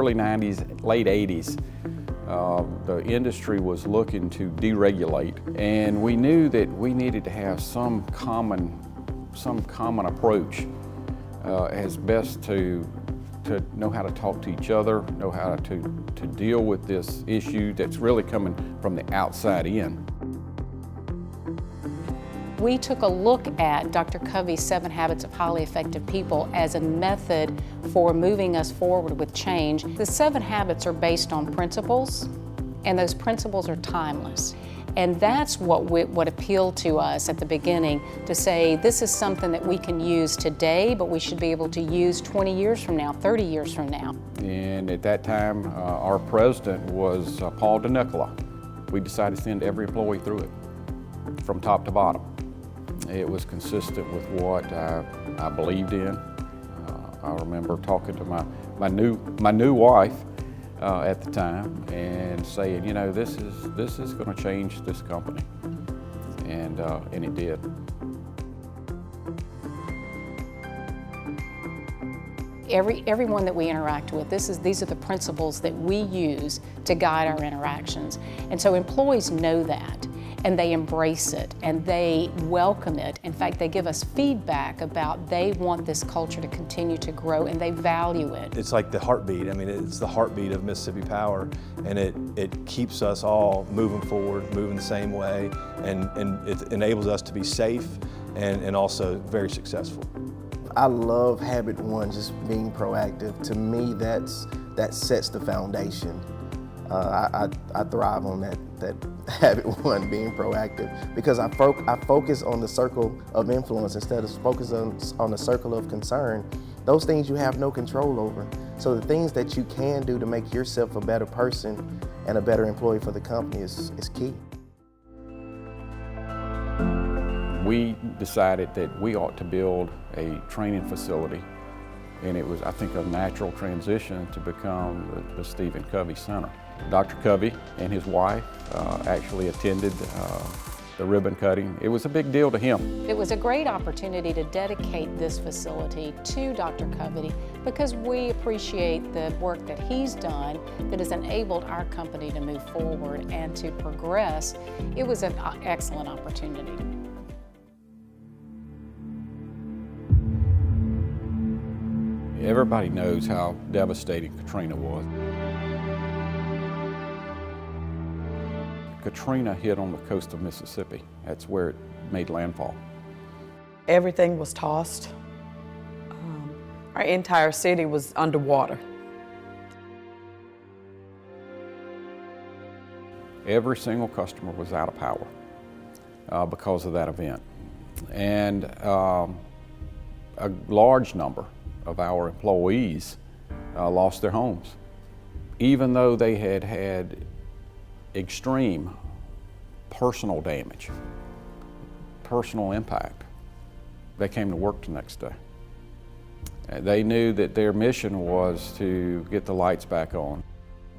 early 90s, late 80s, the industry was looking to deregulate, and we knew that we needed to have some common approach as best to know how to talk to each other, know how to deal with this issue that's really coming from the outside in. We took a look at Dr. Covey's 7 Habits of Highly Effective People as a method for moving us forward with change. The 7 habits are based on principles, and those principles are timeless. And that's what appealed to us at the beginning, to say this is something that we can use today, but we should be able to use 20 years from now, 30 years from now. And at that time, our president was Paul DeNicola. We decided to send every employee through it, from top to bottom. It was consistent with what I believed in. I remember talking to my new wife at the time and saying, you know, this is going to change this company, and it did. Everyone that we interact with, these are the principles that we use to guide our interactions. And so employees know that, and they embrace it, and they welcome it. In fact, they give us feedback about they want this culture to continue to grow, and they value it. It's like the heartbeat. I mean, it's the heartbeat of Mississippi Power, and it keeps us all moving forward, moving the same way, and it enables us to be safe and also very successful. I love habit 1, just being proactive. To me, that sets the foundation. I thrive on that habit 1, being proactive, because I focus on the circle of influence instead of focusing on the circle of concern. Those things you have no control over. So the things that you can do to make yourself a better person and a better employee for the company is key. We decided that we ought to build a training facility, and it was, I think, a natural transition to become the Stephen Covey Center. Dr. Covey and his wife actually attended the ribbon cutting. It was a big deal to him. It was a great opportunity to dedicate this facility to Dr. Covey, because we appreciate the work that he's done that has enabled our company to move forward and to progress. It was an excellent opportunity. Everybody knows how devastating Katrina was. Katrina hit on the coast of Mississippi. That's where it made landfall. Everything was tossed. Our entire city was underwater. Every single customer was out of power because of that event. And a large number of our employees lost their homes, even though they had had extreme personal damage, personal impact. They came to work the next day. They knew that their mission was to get the lights back on.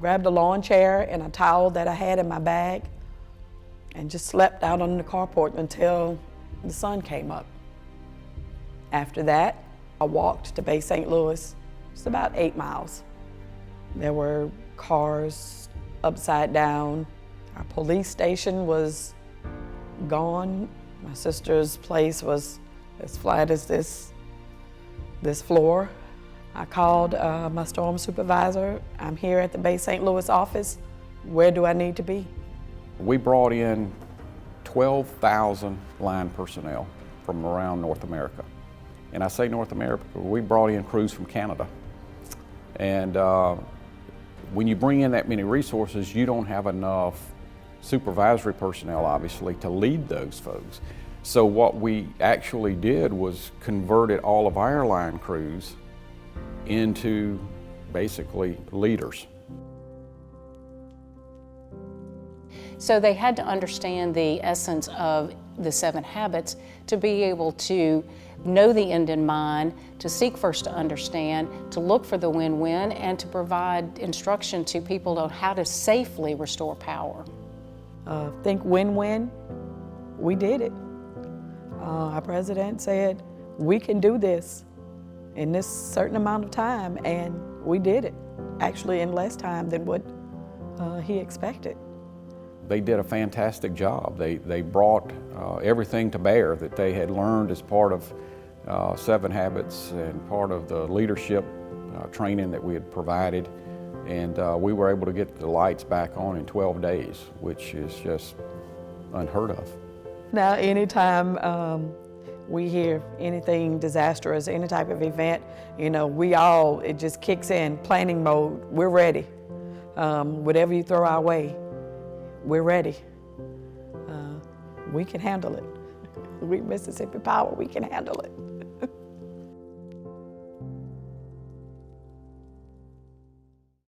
Grabbed a lawn chair and a towel that I had in my bag and just slept out on the carport until the sun came up. After that, I walked to Bay St. Louis. It's about 8 miles. There were cars upside down. Our police station was gone. My sister's place was as flat as this floor. I called my storm supervisor. I'm here at the Bay St. Louis office. Where do I need to be? We brought in 12,000 line personnel from around North America. And I say North America, we brought in crews from Canada. And when you bring in that many resources, you don't have enough supervisory personnel, obviously, to lead those folks. So what we actually did was converted all of our line crews into basically leaders. So they had to understand the essence of the 7 habits to be able to know the end in mind, to seek first to understand, to look for the win-win, and to provide instruction to people on how to safely restore power. Think win-win. We did it. Our president said, we can do this in this certain amount of time, and we did it. actually in less time than what he expected. They did a fantastic job. They brought everything to bear that they had learned as part of 7 Habits and part of the leadership training that we had provided. And we were able to get the lights back on in 12 days, which is just unheard of. Now, anytime we hear anything disastrous, any type of event, it just kicks in, planning mode. We're ready. Whatever you throw our way, we're ready. We can handle it. We Mississippi Power, we can handle it.